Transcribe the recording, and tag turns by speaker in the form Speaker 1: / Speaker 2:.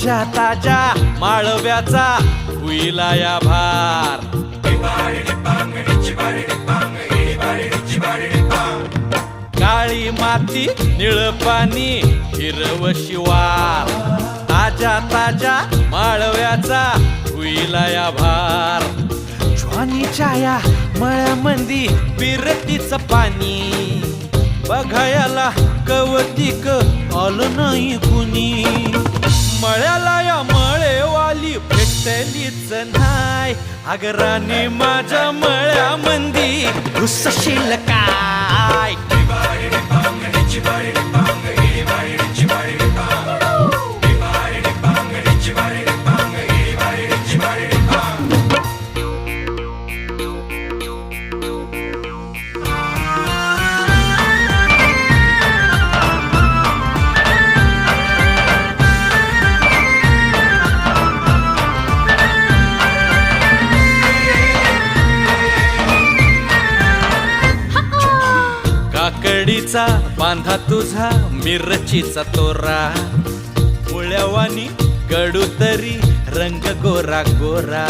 Speaker 1: ताजा ताजा माळव्याचा हुईला या भार. काळी माती निळ पाणी हिरव शिवार. ताजा ताजा माळव्याचा हुईला या भार. ज्वानीच्या या मळ्यामंदी पिरतीच पाणी. बघायला कवतिक आलं नाही कुणी. मळ्याला या मळेवाली भेटलीच नाय. अगराने माझ्या मळ्यामंदी घुसशील काय. काकडीचा बांधा तुझा मिरचीचा तोरा. पोळ्यावानी कडू तरी रंग गोरा गोरा.